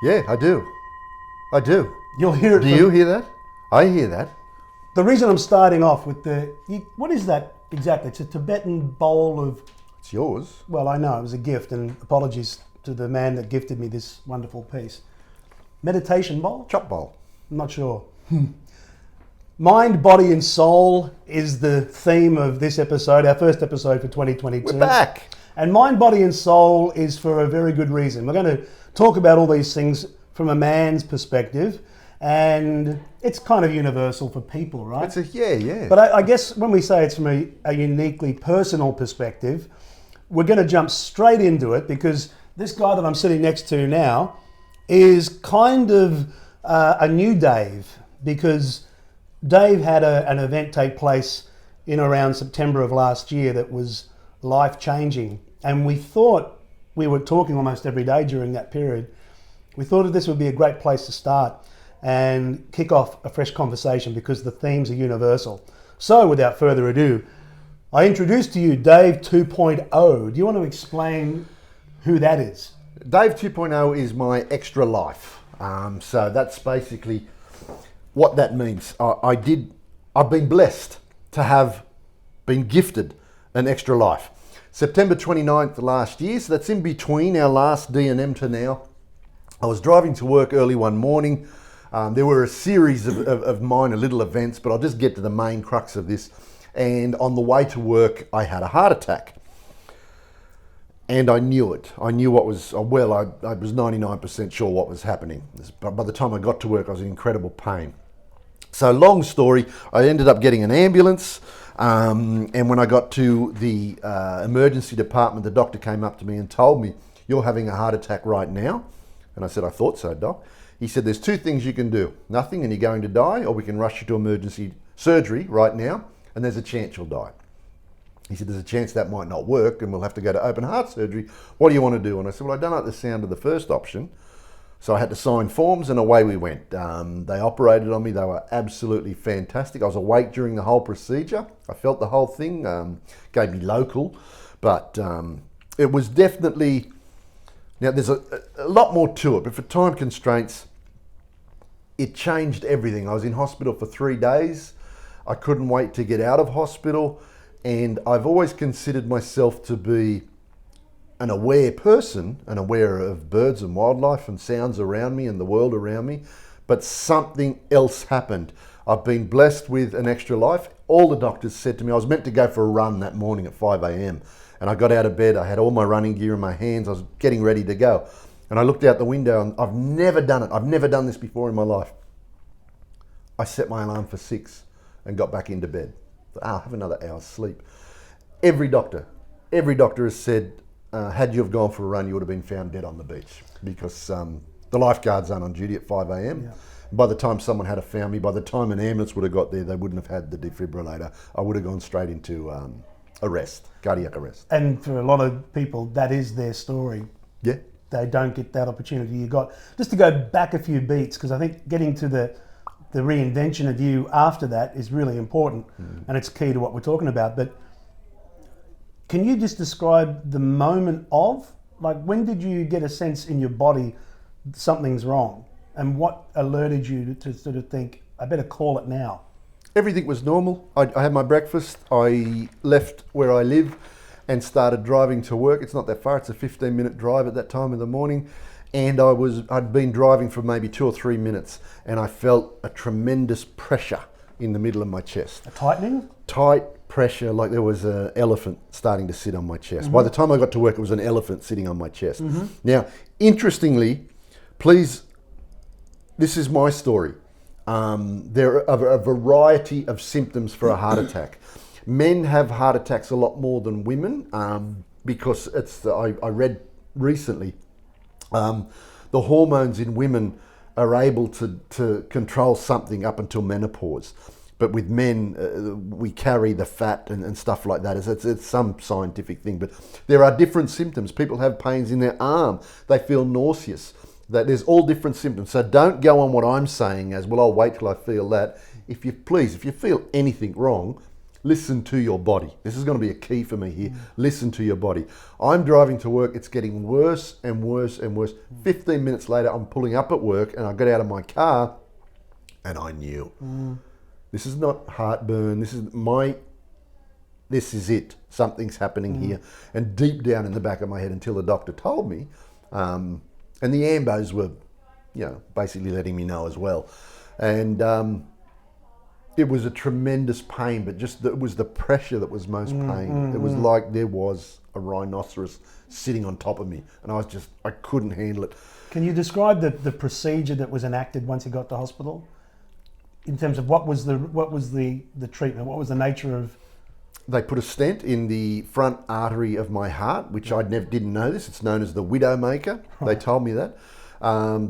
Yeah, I do. I do. You'll hear it. Do you hear that? I hear that. The reason I'm starting off with what is that exactly? It's a Tibetan bowl of, It's yours. well, I know it was a gift, and apologies to the man that gifted me this wonderful piece. Meditation bowl? Chop bowl. I'm not sure. Mind, body and soul is the theme of this episode, our first episode for 2022. We're back. And mind, body and soul is for a very good reason. We're going to talk about all these things from a man's perspective, and it's kind of universal for people, right? Yeah. But I guess when we say it's from a uniquely personal perspective, we're going to jump straight into it because this guy that I'm sitting next to now is kind of a new Dave, because Dave had an event take place in around September of last year that was life-changing. And we thought, we were talking almost every day during that period, we thought that this would be a great place to start and kick off a fresh conversation because the themes are universal. So without further ado, I introduce to you Dave 2.0. Do you want to explain who that is? Dave 2.0 is my extra life. So that's basically what that means. I've been blessed to have been gifted an extra life. September 29th last year, so that's in between our last D&M to now. I was driving to work early one morning. There were a series of minor little events, but I'll just get to the main crux of this. And on the way to work, I had a heart attack. And I knew it. I knew what was, I was 99% sure what was happening. But by the time I got to work, I was in incredible pain. So long story, I ended up getting an ambulance. And when I got to the emergency department, the doctor came up to me and told me, "You're having a heart attack right now." And I said, "I thought so, Doc." He said, "There's two things you can do. Nothing and you're going to die, or we can rush you to emergency surgery right now, and there's a chance you'll die." He said, "There's a chance that might not work and we'll have to go to open heart surgery. What do you want to do?" And I said, "Well, I don't like the sound of the first option." So I had to sign forms and away we went. They operated on me. They were absolutely fantastic. I was awake during the whole procedure. I felt the whole thing, gave me local, but it was definitely, now there's a lot more to it, but for time constraints, it changed everything. I was in hospital for 3 days. I couldn't wait to get out of hospital. And I've always considered myself to be an aware person and aware of birds and wildlife and sounds around me and the world around me, but something else happened. I've been blessed with an extra life. All the doctors said to me, I was meant to go for a run that morning at 5 a.m. and I got out of bed, I had all my running gear in my hands, I was getting ready to go. And I looked out the window and I've never done it. I've never done this before in my life. I set my alarm for 6 and got back into bed. I'll have another hour's sleep. Every doctor has said, had you have gone for a run, you would have been found dead on the beach, because the lifeguards aren't on duty at 5 a.m. Yeah. By the time someone had found me, by the time an ambulance would have got there, they wouldn't have had the defibrillator. I would have gone straight into cardiac arrest. And for a lot of people, that is their story. Yeah. They don't get that opportunity you got. Just to go back a few beats, because I think getting to the reinvention of you after that is really important, and it's key to what we're talking about. But can you just describe the moment of, like, when did you get a sense in your body something's wrong, and what alerted you to sort of think, I better call it now? Everything was normal. I had my breakfast, I left where I live and started driving to work. It's not that far, it's a 15-minute drive at that time in the morning. And I'd been driving for maybe 2 or 3 minutes, and I felt a tremendous pressure in the middle of my chest. A tightening? Tight pressure, like there was an elephant starting to sit on my chest. Mm-hmm. By the time I got to work, it was an elephant sitting on my chest. Mm-hmm. Now, interestingly, please, this is my story. There are a variety of symptoms for a heart attack. Men have heart attacks a lot more than women, because I read recently, the hormones in women are able to control something up until menopause. But with men, we carry the fat and stuff like that. It's some scientific thing, but there are different symptoms. People have pains in their arm. They feel nauseous. There's all different symptoms. So don't go on what I'm saying as, well, I'll wait till I feel that. If you feel anything wrong, listen to your body. This is going to be a key for me here. Listen to your body. I'm driving to work. It's getting worse and worse and worse. 15 minutes later, I'm pulling up at work and I get out of my car and I knew. This is not heartburn. This is it. Something's happening here. And deep down in the back of my head, until the doctor told me, and the ambos were, basically letting me know as well. And it was a tremendous pain, but it was the pressure that was most pain. It was like there was a rhinoceros sitting on top of me, and I couldn't handle it. Can you describe the procedure that was enacted once he got to hospital? In terms of what was the treatment? What was the nature of? They put a stent in the front artery of my heart, which I didn't know this. It's known as the Widowmaker. They told me that.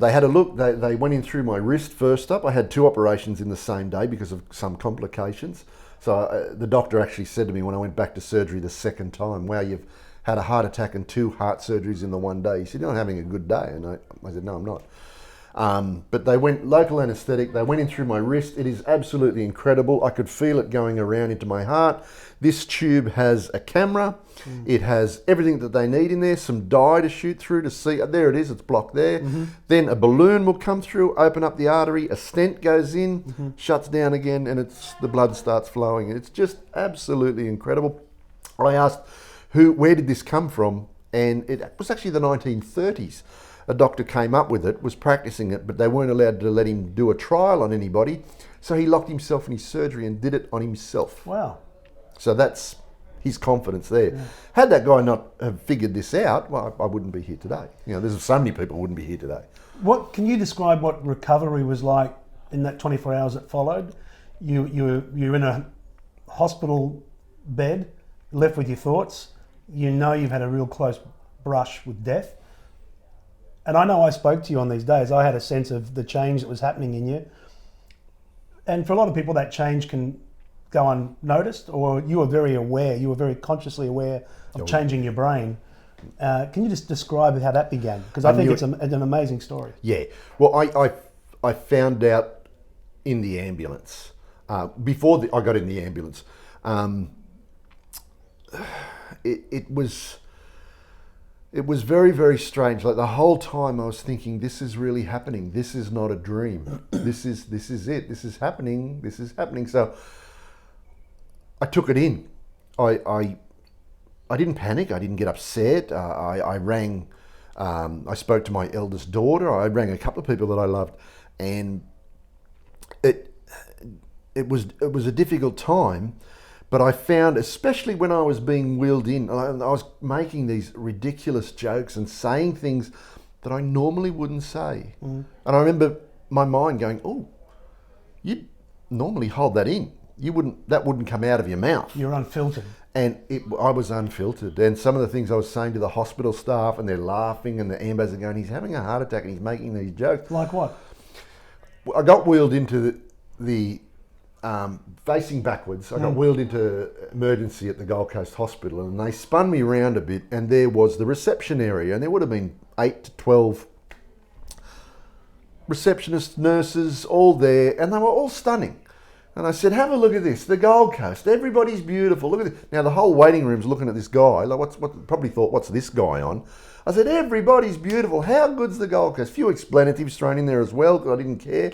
They had a look. They went in through my wrist first up. I had 2 operations in the same day because of some complications. So the doctor actually said to me when I went back to surgery the second time, "Wow, you've had a heart attack and 2 heart surgeries in the one day." He said, "You're not having a good day." And I said, "No, I'm not." But they went local anaesthetic. They went in through my wrist. It is absolutely incredible. I could feel it going around into my heart. This tube has a camera. It has everything that they need in there, some dye to shoot through to see. There it is, it's blocked there. Then a balloon will come through, open up the artery, a stent goes in, shuts down again, and the blood starts flowing. It's just absolutely incredible. I asked, where did this come from? And it was actually the 1930s. A doctor came up with it, was practicing it, but they weren't allowed to let him do a trial on anybody. So he locked himself in his surgery and did it on himself. Wow. So that's his confidence there. Yeah. Had that guy not have figured this out, well, I wouldn't be here today. There's so many people who wouldn't be here today. What can you describe what recovery was like in that 24 hours that followed? You're in a hospital bed, left with your thoughts. You've had a real close brush with death. And I know I spoke to you on these days. I had a sense of the change that was happening in you. And for a lot of people, that change can go unnoticed, or you were very aware, you were very consciously aware of changing your brain. Can you just describe how that began? Because I think it's an amazing story. Yeah. Well, I found out in the ambulance, before I got in the ambulance. It was very, very strange. Like the whole time I was thinking, this is really happening. This is not a dream. This is it. This is happening. This is happening. So I took it in. I didn't panic. I didn't get upset. I rang. I spoke to my eldest daughter. I rang a couple of people that I loved, and it was a difficult time. But I found, especially when I was being wheeled in, I was making these ridiculous jokes and saying things that I normally wouldn't say. And I remember my mind going, "Oh, you'd normally hold that in. That wouldn't come out of your mouth." You're unfiltered. And I was unfiltered. And some of the things I was saying to the hospital staff, and they're laughing, and the ambos are going, "He's having a heart attack and he's making these jokes." Like what? I got wheeled into the facing backwards. I got wheeled into emergency at the Gold Coast Hospital, and they spun me around a bit, and there was the reception area, and there would have been 8 to 12 receptionists, nurses, all there, and they were all stunning. And I said, "Have a look at this, the Gold Coast. Everybody's beautiful. Look at this." Now the whole waiting room's looking at this guy. Like, probably thought, "What's this guy on?" I said, "Everybody's beautiful. How good's the Gold Coast?" A few expletives thrown in there as well, because I didn't care.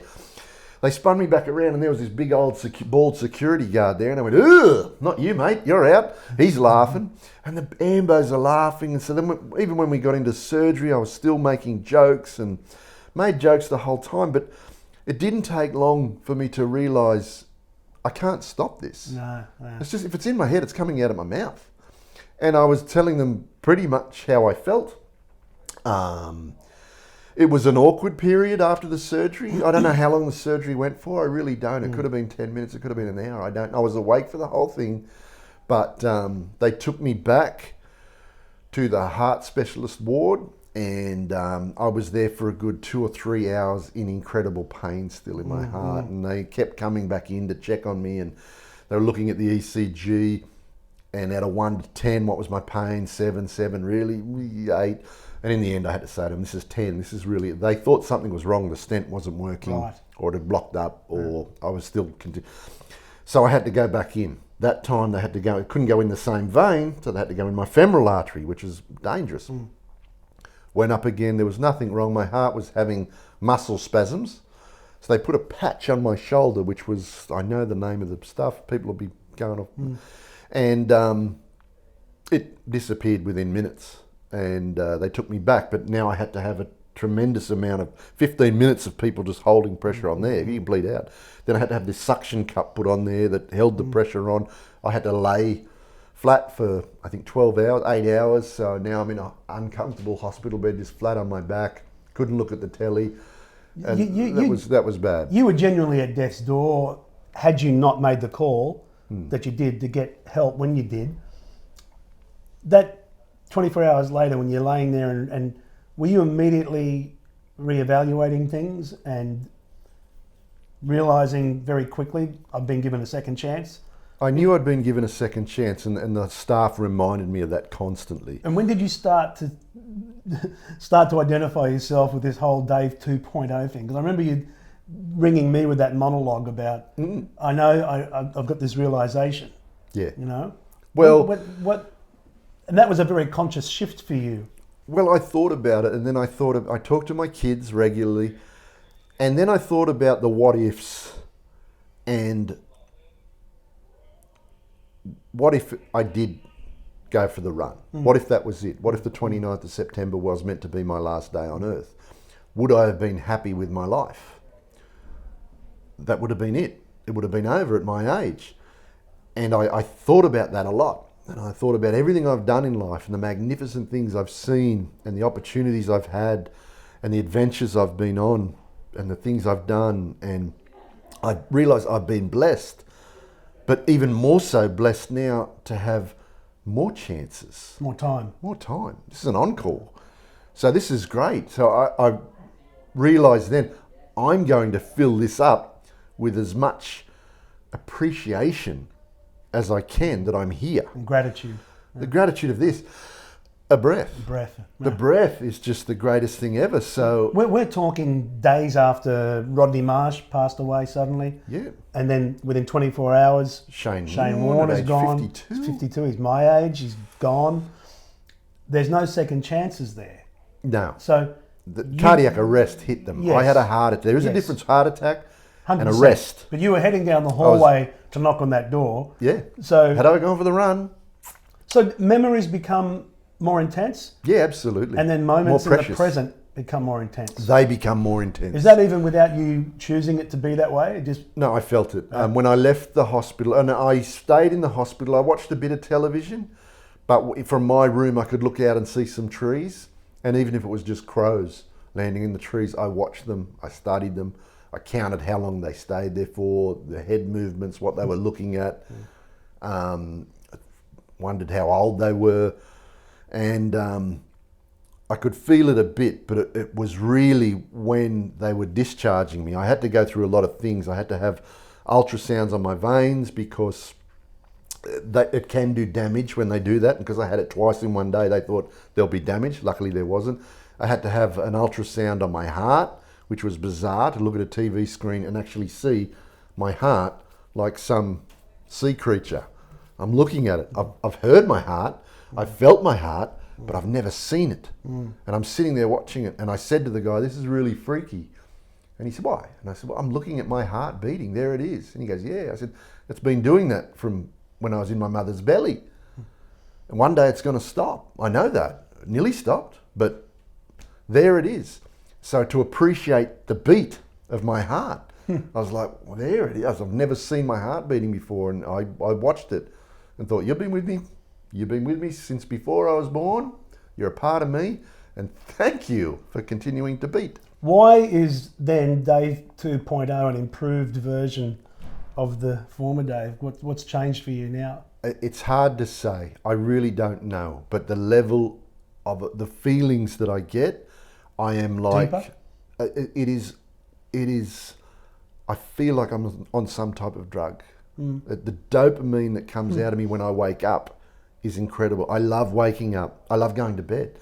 They spun me back around, and there was this big old bald security guard there, and I went, "Ugh, not you, mate, you're out." He's laughing, and the ambos are laughing. And so then even when we got into surgery, I was still making jokes and made jokes the whole time. But it didn't take long for me to realise I can't stop this. No. It's just, if it's in my head, it's coming out of my mouth. And I was telling them pretty much how I felt. It was an awkward period after the surgery. I don't know how long the surgery went for. I really don't. It could have been 10 minutes. It could have been an hour. I don't know. I was awake for the whole thing. But they took me back to the heart specialist ward, and I was there for a good 2 or 3 hours in incredible pain still in my heart. And they kept coming back in to check on me, and they were looking at the ECG, and out of 1 to 10, what was my pain? 7, really 8. And in the end, I had to say to them, "This is 10. This is really..." They thought something was wrong. The stent wasn't working, or it had blocked up, or I was still... So I had to go back in. that time they had to go, it couldn't go in the same vein, so they had to go in my femoral artery, which is dangerous. Went up again, there was nothing wrong. My heart was having muscle spasms. So they put a patch on my shoulder, which was, I know the name of the stuff, people will be going off. And it disappeared within minutes. And they took me back, but now I had to have a tremendous amount of 15 minutes of people just holding pressure on there. You bleed out. Then I had to have this suction cup put on there that held the pressure on. I had to lay flat for, I think, 12 hours, 8 hours. So now I'm in an uncomfortable hospital bed, just flat on my back. Couldn't look at the telly. And that was bad. You were genuinely at death's door had you not made the call that you did to get help when you did. That 24 hours later when you're laying there and were you immediately reevaluating things and realising very quickly, I've been given a second chance? I knew I'd been given a second chance, and the staff reminded me of that constantly. And when did you start to identify yourself with this whole Dave 2.0 thing? Because I remember you ringing me with that monologue about, I know I've got this realisation. Yeah. You know? Well, what? And that was a very conscious shift for you. Well, I thought about it, and then I talked to my kids regularly, and then I thought about the what ifs, and what if I did go for the run? What if that was it? What if the 29th of September was meant to be my last day on earth? Would I have been happy with my life? That would have been it. It would have been over at my age. And I thought about that a lot. And I thought about everything I've done in life and the magnificent things I've seen and the opportunities I've had and the adventures I've been on and the things I've done. And I realised I've been blessed, but even more so blessed now to have more chances. More time. More time. This is an encore. So this is great. So I realised then I'm going to fill this up with as much appreciation as I can that I'm here. And gratitude. The gratitude of this, a breath. Breath. The breath is just the greatest thing ever. So we're talking days after Rodney Marsh passed away suddenly. Yeah. And then within 24 hours, Shane Warner's age gone. 52. He's 52. He's my age. He's gone. There's no second chances there. No. So the cardiac arrest hit them. Yes. I had a heart attack. There is a Yes. difference, heart attack 100%. and arrest. But you were heading down the hallway to knock on that door. Yeah. So Had I gone for the run? So memories become more intense, Yeah, absolutely. and then moments in more the precious. present become more intense. They become more intense. Is that even without you choosing it to be that way? It just No, I felt it. When I left the hospital, and I stayed in the hospital, I watched a bit of television, but from my room I could look out and see some trees, and even if it was just crows landing in the trees, I watched them, I studied them, I counted how long they stayed there for, the head movements, what they were looking at, wondered how old they were, and I could feel it a bit, but it was really when they were discharging me. I had to go through a lot of things. I had to have ultrasounds on my veins because it can do damage when they do that. Because I had it twice in one day, they thought there'll be damage. Luckily there wasn't. I had to have an ultrasound on my heart, which was bizarre, to look at a TV screen and actually see my heart like some sea creature. I'm looking at it. I've heard my heart. I've felt my heart, but I've never seen it. And I'm sitting there watching it, and I said to the guy, "This is really freaky." And he said, "Why?" And I said, "Well, I'm looking at my heart beating. There it is." And he goes, "Yeah." I said, "It's been doing that from when I was in my mother's belly. And one day it's going to stop. I know that. It nearly stopped, but there it is." So to appreciate the beat of my heart, I was like, "Well, there it is. I've never seen my heart beating before." And I watched it and thought, "You've been with me. You've been with me since before I was born. You're a part of me, and thank you for continuing to beat." Why is then Dave 2.0 an improved version of the former Dave? What's changed for you now? It's hard to say. I really don't know. But the level of the feelings that I get, I am like, Deeper? it is, I feel like I'm on some type of drug. The dopamine that comes out of me when I wake up is incredible. I love waking up. I love going to bed.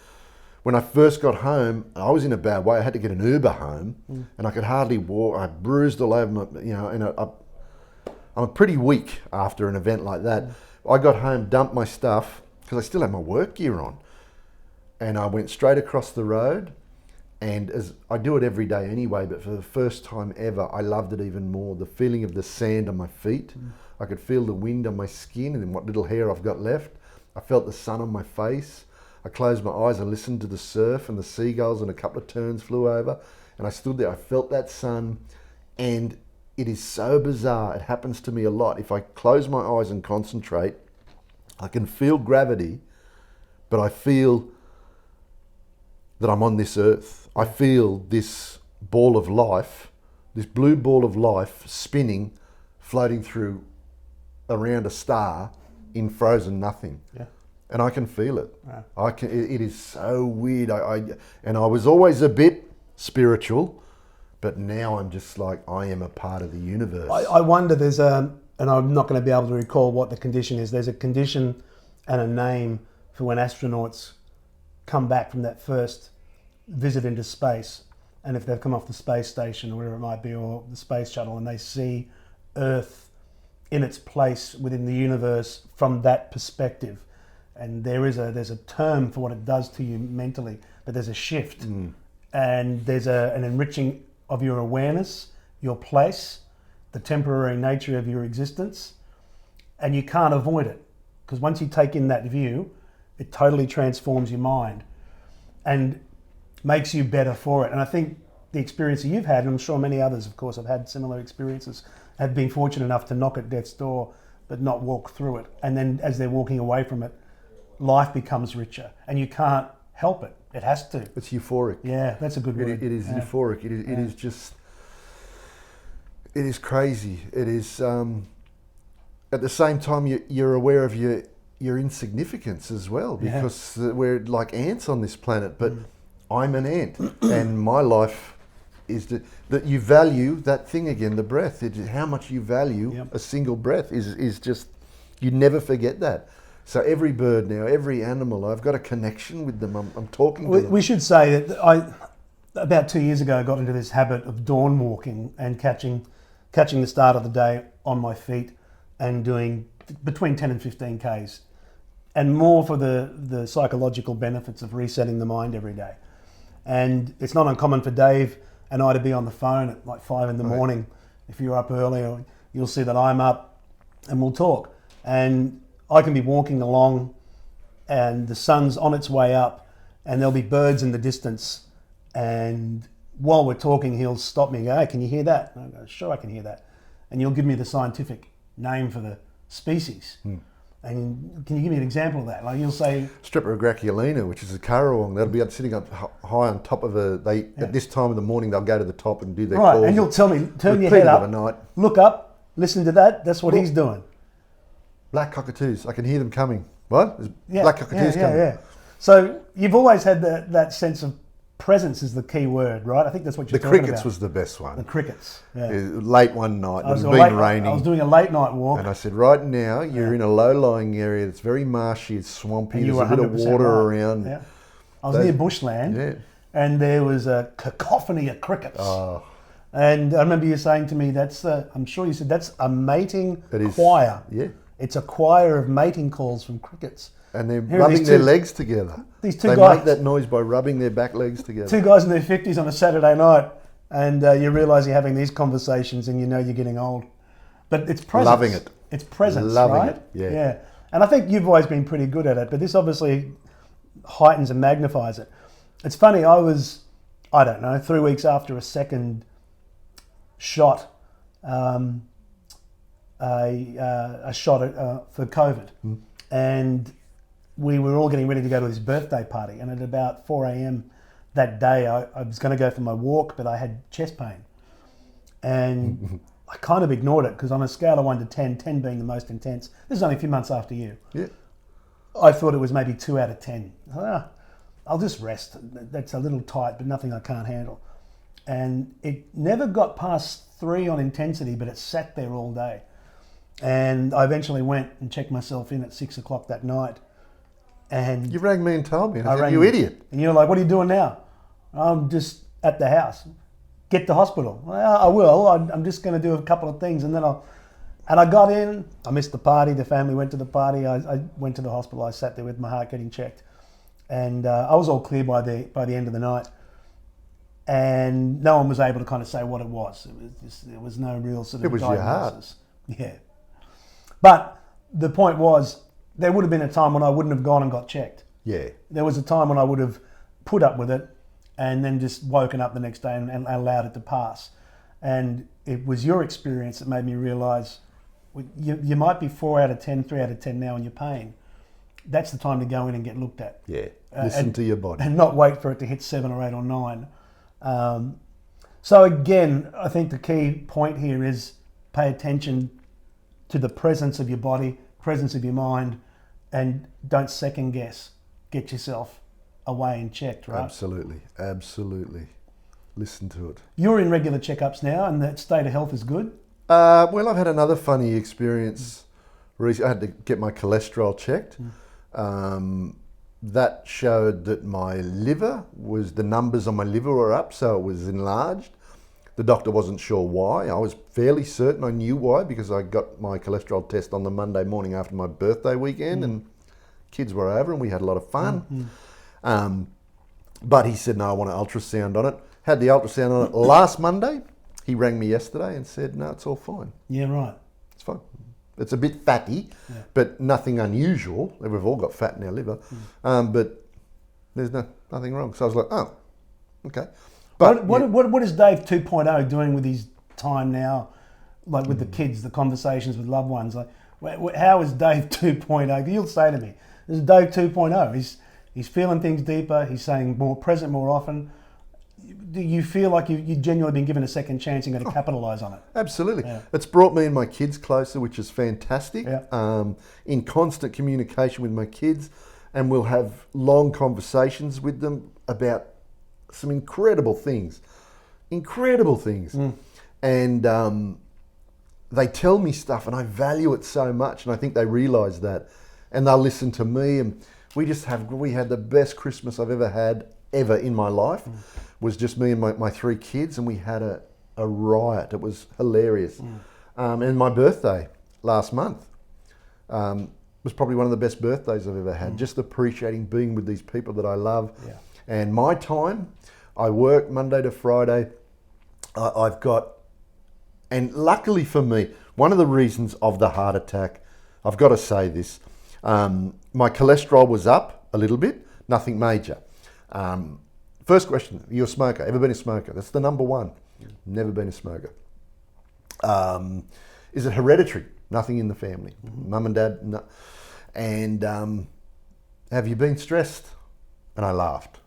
When I first got home, I was in a bad way. I had to get an Uber home, and I could hardly walk. I bruised all over my, and I'm pretty weak after an event like that. I got home, dumped my stuff, because I still had my work gear on. And I went straight across the road. And as I do it every day anyway, but for the first time ever, I loved it even more. The feeling of the sand on my feet. I could feel the wind on my skin and what little hair I've got left. I felt the sun on my face. I closed my eyes and listened to the surf and the seagulls, and a couple of terns flew over. And I stood there, I felt that sun, and it is so bizarre. It happens to me a lot. If I close my eyes and concentrate, I can feel gravity, but I feel that I'm on this earth. I feel this ball of life, this blue ball of life spinning, floating through around a star in frozen nothing. Yeah. And I can feel it. Yeah. It is so weird. And I was always a bit spiritual, but now I'm just like, I am a part of the universe. I wonder, there's and I'm not going to be able to recall what the condition is. There's a condition and a name for when astronauts come back from that first visit into space, and if they've come off the space station or whatever it might be, or the space shuttle, and they see Earth in its place within the universe from that perspective. And there's a term for what it does to you mentally, but there's a shift, and there's an enriching of your awareness, your place, the temporary nature of your existence, and you can't avoid it, because once you take in that view, it totally transforms your mind and makes you better for it. And I think the experience that you've had, and I'm sure many others, of course, have had similar experiences, have been fortunate enough to knock at death's door but not walk through it. And then as they're walking away from it, life becomes richer, and you can't help it. It has to. It's euphoric. Yeah, that's a good word. It is euphoric. It is just, it is crazy. It is, at the same time, you're aware of your insignificance as well, because we're like ants on this planet, but I'm an ant, and my life is that you value that thing again, the breath. How much you value a single breath is just, you never forget that. So every bird now, every animal, I've got a connection with them. I'm talking to them. We should say that about 2 years ago, I got into this habit of dawn walking and catching the start of the day on my feet and doing between 10 and 15 Ks, and more for the psychological benefits of resetting the mind every day. And it's not uncommon for Dave and I to be on the phone at like 5 in the morning. If you're up early, you'll see that I'm up, and we'll talk. And I can be walking along and the sun's on its way up, and there'll be birds in the distance. And while we're talking, he'll stop me and go, "Hey, can you hear that?" And I go, "Sure, I can hear that." And you'll give me the scientific name for the species. And can you give me an example of that? Like you'll say... Streptograculina, which is a currawong. They'll be sitting up high on top of at this time of the morning, they'll go to the top and do their calls. Right, and you'll tell me, turn your head up, look up, listen to that. That's what he's doing. Black cockatoos. I can hear them coming. What? There's black cockatoos coming. Yeah. So you've always had that sense of presence is the key word, right? I think that's what you're talking about. The crickets was the best one. The crickets. Yeah. Late one night, it was been raining. I was doing a late night walk. And I said, right now, you're in a low-lying area that's very marshy, it's swampy, there's a bit of water around. Yeah. I was near bushland, and there was a cacophony of crickets. Oh. And I remember you saying to me, I'm sure you said, that's a mating choir. Yeah. It's a choir of mating calls from crickets. And they're rubbing their legs together. These two guys, they make that noise by rubbing their back legs together. Two guys in their 50s on a Saturday night, and you realise you're having these conversations and you know you're getting old. But it's presence. Loving it. It's presence, Loving right? it, yeah. Yeah. And I think you've always been pretty good at it, but this obviously heightens and magnifies it. It's funny, I was, 3 weeks after a second shot, a shot for COVID. And we were all getting ready to go to his birthday party, and at about 4 a.m. that day, I was going to go for my walk, but I had chest pain. And I kind of ignored it, because on a scale of 1 to 10, 10 being the most intense, this is only a few months after you. Yeah. I thought it was maybe 2 out of 10. I'll just rest. That's a little tight, but nothing I can't handle. And it never got past 3 on intensity, but it sat there all day. And I eventually went and checked myself in at 6 o'clock that night. And you rang me and told me. And I said, you idiot. And you're like, "What are you doing now?" "I'm just at the house." "Get to hospital." "Well, I will. I'm just going to do a couple of things, and then I'll..." And I got in, I missed the party, the family went to the party, I went to the hospital, I sat there with my heart getting checked. And I was all clear by the end of the night. And no one was able to kind of say what it was. There was no real sort of It was diagnosis. your heart. Yeah. But the point was, there would have been a time when I wouldn't have gone and got checked. Yeah. There was a time when I would have put up with it and then just woken up the next day and allowed it to pass. And it was your experience that made me realise you might be 4 out of 10, 3 out of 10 now in your pain. That's the time to go in and get looked at. Yeah. Listen to your body. And not wait for it to hit 7 or 8 or 9. So again, I think the key point here is pay attention to the presence of your body, presence of your mind, and don't second guess. Get yourself away and checked, right? Absolutely. Absolutely. Listen to it. You're in regular checkups now and that state of health is good? Well, I've had another funny experience. I had to get my cholesterol checked. That showed that my liver the numbers on my liver were up, so it was enlarged. The doctor wasn't sure why. I was fairly certain I knew why because I got my cholesterol test on the Monday morning after my birthday weekend and kids were over and we had a lot of fun. But he said, no, I want an ultrasound on it. Had the ultrasound on it last Monday. He rang me yesterday and said, no, it's all fine. Yeah, right. It's fine. It's a bit fatty, but nothing unusual. We've all got fat in our liver, but there's nothing wrong. So I was like, oh, okay. But what is Dave 2.0 doing with his time now, like with the kids, the conversations with loved ones? Like, how is Dave 2.0? You'll say to me, this is Dave 2.0. He's feeling things deeper. He's saying more present more often. Do you feel like you've genuinely been given a second chance and going to capitalise on it? Absolutely. Yeah. It's brought me and my kids closer, which is fantastic. Yeah. In constant communication with my kids, and we'll have long conversations with them about some incredible things. And they tell me stuff and I value it so much, and I think they realise that. And they'll listen to me, and we had the best Christmas I've ever had in my life. Was just me and my 3 kids, and we had a riot. It was hilarious. And my birthday last month was probably one of the best birthdays I've ever had. Just appreciating being with these people that I love. Yeah. And my time, I work Monday to Friday. I've got, and luckily for me, one of the reasons of the heart attack, I've got to say this, my cholesterol was up a little bit, nothing major. First question, are you a smoker? Ever been a smoker? That's the number one. Never been a smoker. Is it hereditary? Nothing in the family. Mum and dad, no. And have you been stressed? And I laughed.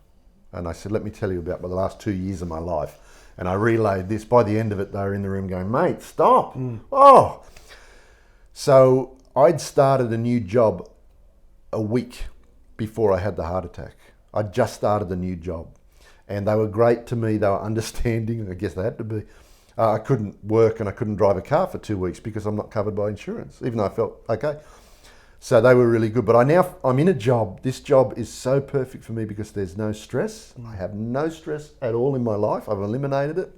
And I said, let me tell you about the last 2 years of my life. And I relayed this. By the end of it, they were in the room going, mate, stop. Oh. So I'd started a new job a week before I had the heart attack. I'd just started a new job. And they were great to me. They were understanding. I guess they had to be. I couldn't work and I couldn't drive a car for 2 weeks because I'm not covered by insurance, even though I felt okay. So they were really good. But I'm in a job. This job is so perfect for me because there's no stress. I have no stress at all in my life. I've eliminated it.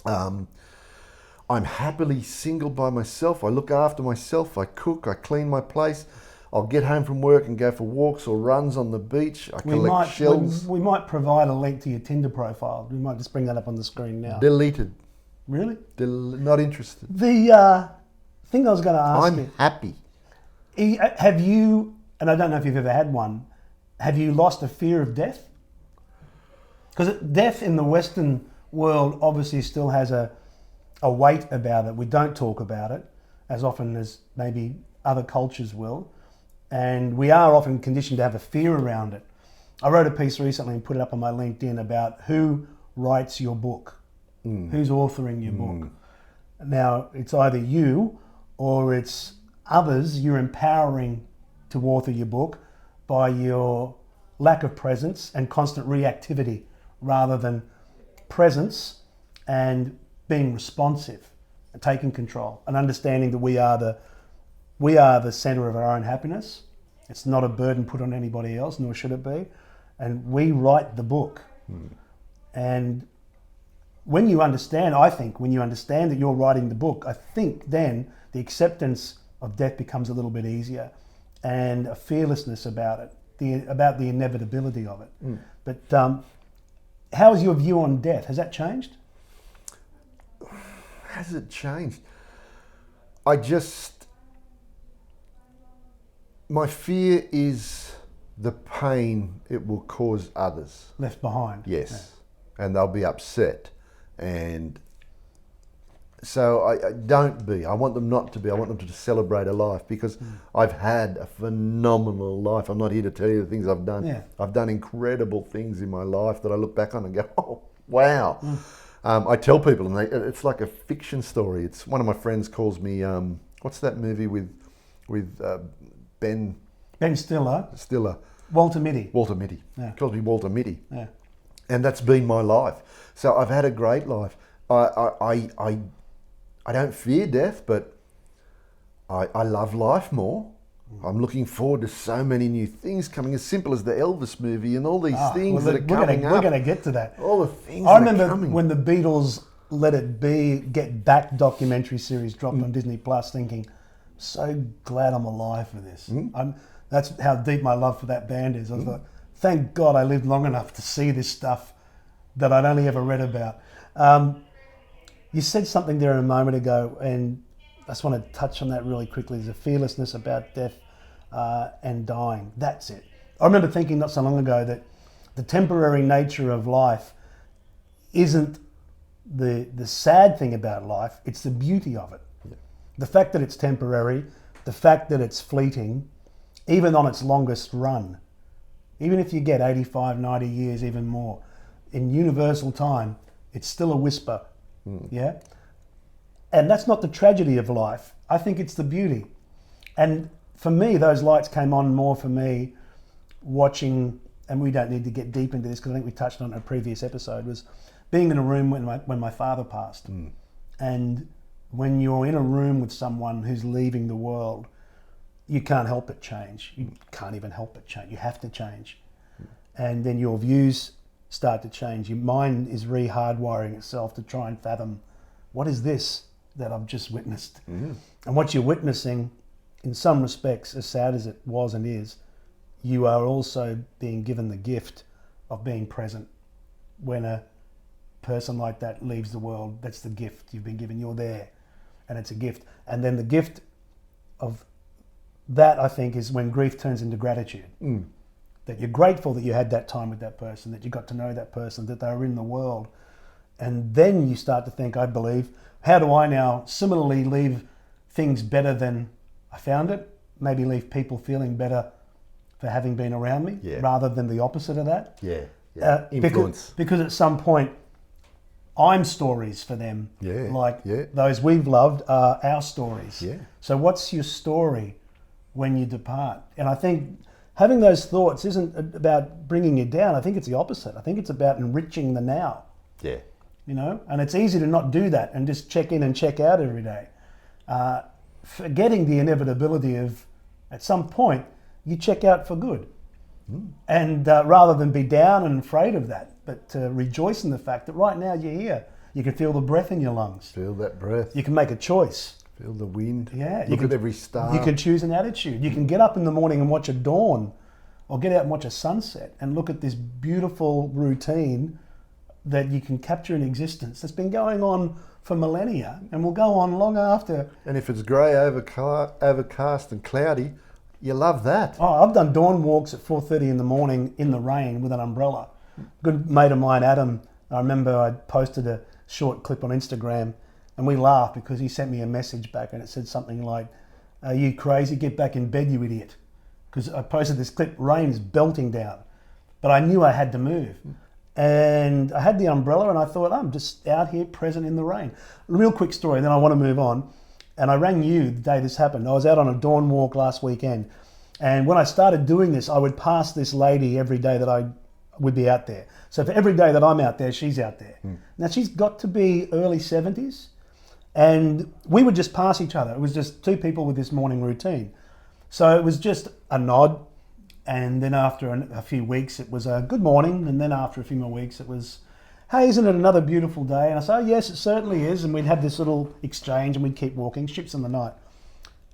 I'm happily single by myself. I look after myself. I cook. I clean my place. I'll get home from work and go for walks or runs on the beach. I collect shells. We might provide a link to your Tinder profile. We might just bring that up on the screen now. Deleted. Really? Not interested. The thing I was going to ask you. I'm happy. Have you, and I don't know if you've ever had one, have you lost a fear of death? Because death in the Western world obviously still has a weight about it. We don't talk about it as often as maybe other cultures will. And we are often conditioned to have a fear around it. I wrote a piece recently and put it up on my LinkedIn about who writes your book, who's authoring your book. Now, it's either you or it's others you're empowering to author your book by your lack of presence and constant reactivity rather than presence and being responsive and taking control and understanding that we are the center of our own happiness. It's not a burden put on anybody else, nor should it be. And we write the book. And when you understand, I think, when you understand that you're writing the book, I think then the acceptance of death becomes a little bit easier, and a fearlessness about it, about the inevitability of it. But how is your view on death? Has that changed? Has it changed? My fear is the pain it will cause others. Left behind. Yes. Yeah. And they'll be upset. And so I want them not to be. I want them to celebrate a life, because I've had a phenomenal life. I'm not here to tell you the things I've done. Yeah. I've done incredible things in my life that I look back on and go, oh, wow. I tell people, and it's like a fiction story. It's one of my friends calls me, what's that movie with Ben Stiller. Walter Mitty. Yeah. Calls me Walter Mitty. Yeah. And that's been my life. So I've had a great life. I don't fear death, but I love life more. I'm looking forward to so many new things coming, as simple as the Elvis movie and all these things that are coming up. We're going to get to that. All the things I that remember are coming. when the Beatles Let It Be Get Back documentary series dropped on Disney Plus, thinking, so glad I'm alive for this. That's how deep my love for that band is. I was like, thank God I lived long enough to see this stuff that I'd only ever read about. You said something there a moment ago, and I just want to touch on that really quickly. There's a fearlessness about death and dying. That's it. I remember thinking not so long ago that the temporary nature of life isn't the sad thing about life, it's the beauty of it. Yeah. The fact that it's temporary, the fact that it's fleeting, even on its longest run, even if you get 85, 90 years, even more, in universal time, it's still a whisper. Yeah? And that's not the tragedy of life. I think it's the beauty. And for me, those lights came on more for me watching, and we don't need to get deep into this because I think we touched on it in a previous episode, was being in a room when my father passed. And when you're in a room with someone who's leaving the world, you can't help but change. You can't even help but change. You have to change. And then your views start to change. Your mind is re-hardwiring itself to try and fathom, what is this that I've just witnessed? And what you're witnessing, in some respects, as sad as it was and is, you are also being given the gift of being present. When a person like that leaves the world, that's the gift you've been given. You're there, and it's a gift. And then the gift of that, I think, is when grief turns into gratitude. That you're grateful that you had that time with that person, that you got to know that person, that they were in the world. And then you start to think, I believe, how do I now similarly leave things better than I found it? Maybe leave people feeling better for having been around me, rather than the opposite of that. Influence. Because at some point, I'm stories for them. Those we've loved are our stories. So what's your story when you depart? And I think having those thoughts isn't about bringing you down. I think it's the opposite. I think it's about enriching the now. You know, and it's easy to not do that and just check in and check out every day. Forgetting the inevitability of, at some point, you check out for good. And rather than be down and afraid of that, but rejoice in the fact that right now you're here. You can feel the breath in your lungs. Feel that breath. You can make a choice. Feel the wind. Look at every star. You can choose an attitude. You can get up in the morning and watch a dawn, or get out and watch a sunset and look at this beautiful routine that you can capture in existence that's been going on for millennia and will go on long after. And if it's grey, overcast and cloudy, you love that. Oh, I've done dawn walks at 4:30 in the morning in the rain with an umbrella. Good mate of mine, Adam, I remember I posted a short clip on Instagram and we laughed because he sent me a message back and it said something like, "Are you crazy? Get back in bed, you idiot." Because I posted this clip, rain's belting down. But I knew I had to move. And I had the umbrella and I thought, I'm just out here present in the rain. Real quick story, then I want to move on. And I rang you the day this happened. I was out on a dawn walk last weekend. And when I started doing this, I would pass this lady every day that I would be out there. So for every day that I'm out there, she's out there. Now she's got to be early 70s. And we would just pass each other. It was just two people with this morning routine. So it was just a nod. And then after a few weeks, it was a good morning. And then after a few more weeks, it was, hey, isn't it another beautiful day? And I said, oh, yes, it certainly is. And we'd have this little exchange and we'd keep walking, ships in the night.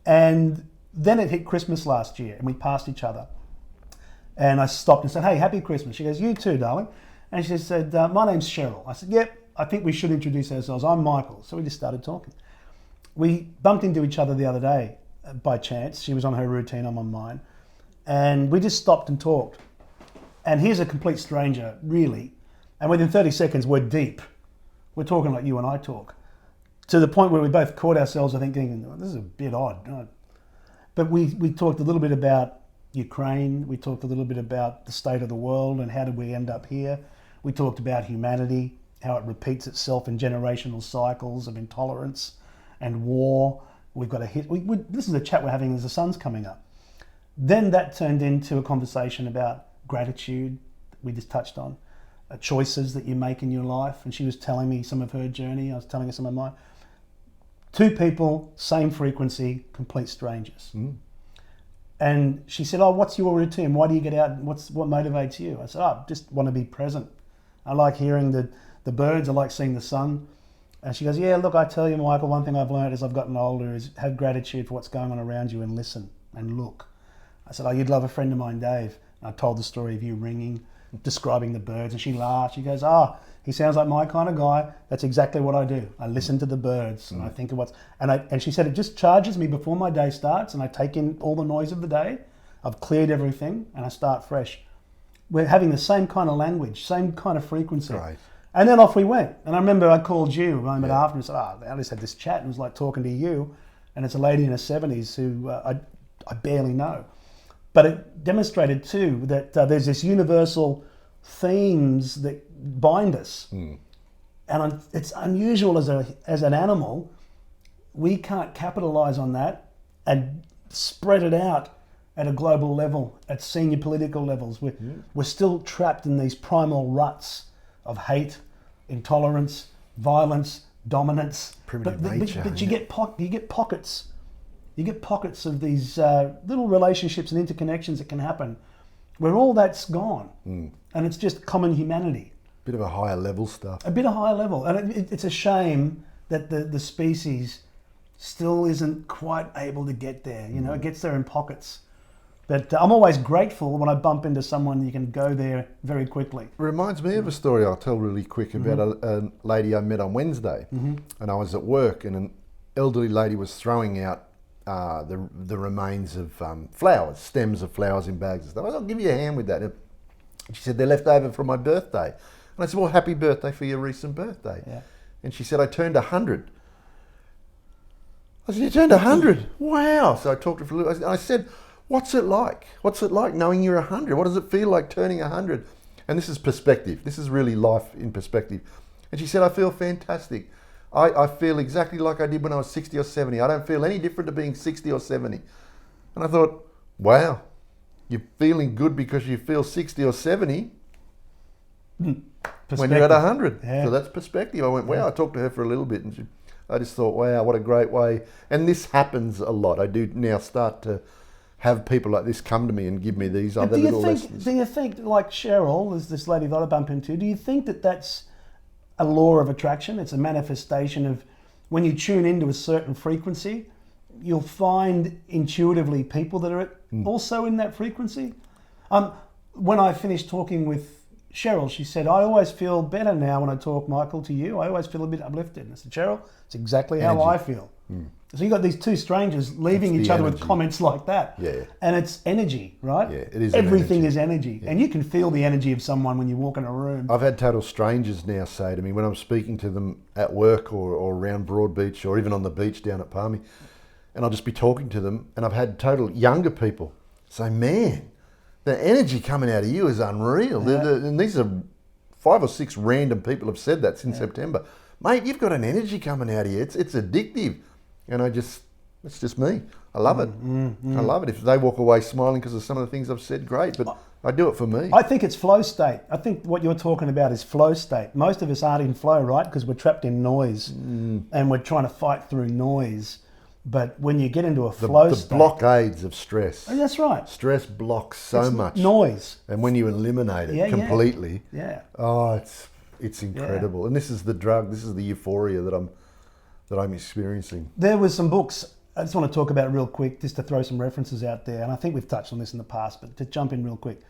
And then it hit Christmas last year and we passed each other. And I stopped and said, hey, happy Christmas. She goes, you too, darling. And she said, my name's Cheryl. I said, yep, I think we should introduce ourselves. I'm Michael. So we just started talking. We bumped into each other the other day by chance. She was on her routine, I'm on mine. And we just stopped and talked. And here's a complete stranger, really. And within 30 seconds, we're deep. We're talking like you and I talk. To the point where we both caught ourselves, I think, thinking, this is a bit odd. But we talked a little bit about Ukraine. We talked a little bit about the state of the world and how did we end up here. We talked about humanity, how it repeats itself in generational cycles of intolerance and war. We've got a hit. This is a chat we're having as the sun's coming up. Then that turned into a conversation about gratitude, we just touched on, choices that you make in your life. And she was telling me some of her journey. I was telling her some of mine. Two people, same frequency, complete strangers. And she said, oh, what's your routine? Why do you get out? What motivates you? I said, oh, I just want to be present. I like hearing the birds. I like seeing the sun. And she goes, yeah, look, I tell you, Michael, one thing I've learned as I've gotten older is have gratitude for what's going on around you and listen and look. I said, oh, you'd love a friend of mine, Dave. And I told the story of you ringing, describing the birds, and she laughed. She goes, he sounds like my kind of guy. That's exactly what I do. I listen to the birds and I think of and she said, it just charges me before my day starts and I take in all the noise of the day. I've cleared everything and I start fresh. We're having the same kind of language, same kind of frequency. Right. And then off we went. And I remember I called you a moment after and said, I just had this chat and it was like talking to you. And it's a lady in her 70s who I barely know. But it demonstrated too that there's this universal themes that bind us. And it's unusual as an animal. We can't capitalize on that and spread it out at a global level, at senior political levels. We're still trapped in these primal ruts of hate, intolerance, violence, dominance. Primitive nature. But you get pockets. You get pockets of these little relationships and interconnections that can happen where all that's gone. And it's just common humanity. Bit of a higher level stuff. A bit of higher level. And it's a shame that the species still isn't quite able to get there. You know, it gets there in pockets. But I'm always grateful when I bump into someone you can go there very quickly. It reminds me of a story I'll tell really quick about a lady I met on Wednesday. And I was at work and an elderly lady was throwing out the remains of flowers, stems of flowers in bags and stuff. I said, I'll give you a hand with that. And she said, they're left over from my birthday. And I said, well, happy birthday for your recent birthday. Yeah. And she said, I turned 100. I said, you turned 100? Wow. So I talked to her for a little. I said, what's it like? What's it like knowing you're 100? What does it feel like turning 100? And this is perspective. This is really life in perspective. And she said, I feel fantastic. I feel exactly like I did when I was 60 or 70. I don't feel any different to being 60 or 70. And I thought, wow, you're feeling good because you feel 60 or 70 when you're at 100. Yeah. So that's perspective. I went, wow. I talked to her for a little bit and I just thought, wow, what a great way. And this happens a lot. I do now start to have people like this come to me and give me these other little lessons. Do you think, like Cheryl, is this lady that I bump into, do you think that that's a law of attraction? It's a manifestation of when you tune into a certain frequency, you'll find intuitively people that are also in that frequency. When I finished talking with Cheryl, she said, I always feel better now when I talk, Michael, to you. I always feel a bit uplifted. And I said, Cheryl, it's exactly how I feel. So you got these two strangers leaving each other with comments like that. Yeah. And it's energy, right? Yeah, it is. Everything is energy. Yeah. And you can feel the energy of someone when you walk in a room. I've had total strangers now say to me when I'm speaking to them at work or around Broadbeach or even on the beach down at Palmy, and I'll just be talking to them, and I've had total younger people say, man, the energy coming out of you is unreal. Yeah. And these are 5 or 6 random people have said that since September. Mate, you've got an energy coming out of you. It's addictive. And it's just me. I love it. I love it. If they walk away smiling because of some of the things I've said, great. But I do it for me. I think it's flow state. I think what you're talking about is flow state. Most of us aren't in flow, right? Because we're trapped in noise and we're trying to fight through noise. But when you get into a flow state... The blockades of stress. Oh, that's right. Stress blocks so much. Noise. And when you eliminate it completely... Yeah. Oh, it's It's incredible. And this is the drug, this is the euphoria that I'm experiencing. There was some books I just want to talk about real quick, just to throw some references out there, and I think we've touched on this in the past, but to jump in real quick.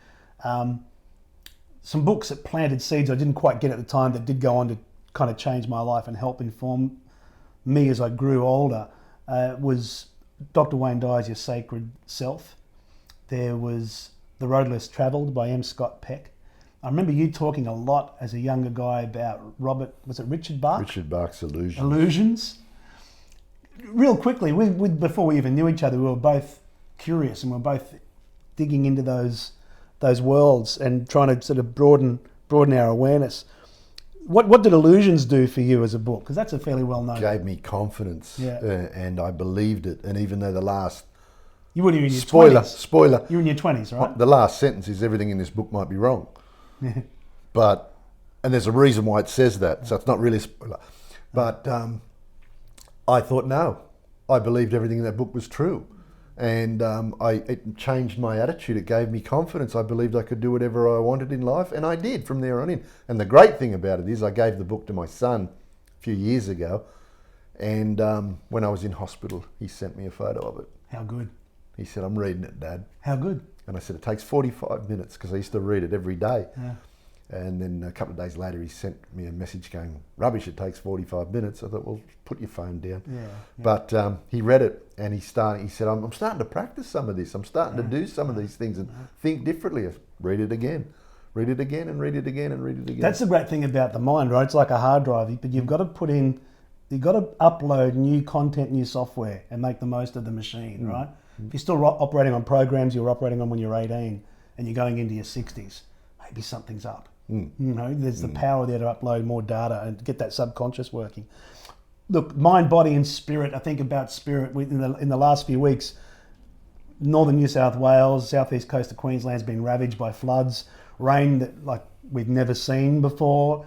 Some books that planted seeds I didn't quite get at the time that did go on to kind of change my life and help inform me as I grew older was Dr. Wayne Dyer's Your Sacred Self. There was The Road Less Travelled by M. Scott Peck. I remember you talking a lot as a younger guy about Richard Bach? Richard Bach's Illusions. Illusions. Real quickly, before we even knew each other, we were both curious and we were both digging into those worlds and trying to sort of broaden our awareness. What did Illusions do for you as a book? Because that's a fairly well-known. Gave me confidence, and I believed it. And even though the last you weren't even in your spoiler, 20s. spoiler, you were in your 20s, right? The last sentence is everything in this book might be wrong, and there's a reason why it says that. So it's not really a spoiler, but. I thought, no, I believed everything in that book was true. And it changed my attitude. It gave me confidence. I believed I could do whatever I wanted in life, and I did from there on in. And the great thing about it is I gave the book to my son a few years ago, and when I was in hospital, he sent me a photo of it. How good? He said, I'm reading it, Dad. How good? And I said, it takes 45 minutes, because I used to read it every day. Yeah. And then a couple of days later, he sent me a message going, rubbish, it takes 45 minutes. I thought, well, put your phone down. Yeah. But he read it and he said, I'm starting to practice some of this. I'm starting to do some of these things and think differently. Read it again. Read it again and read it again and read it again. That's the great thing about the mind, right? It's like a hard drive, but you've got to upload new content, new software and make the most of the machine, right? If you're still operating on programs you were operating on when you're 18 and you're going into your 60s, maybe something's up. You know, there's the power there to upload more data and get that subconscious working. Look, mind, body, and spirit. I think about spirit in the last few weeks. Northern New South Wales, southeast coast of Queensland's been ravaged by floods, rain that like we've never seen before,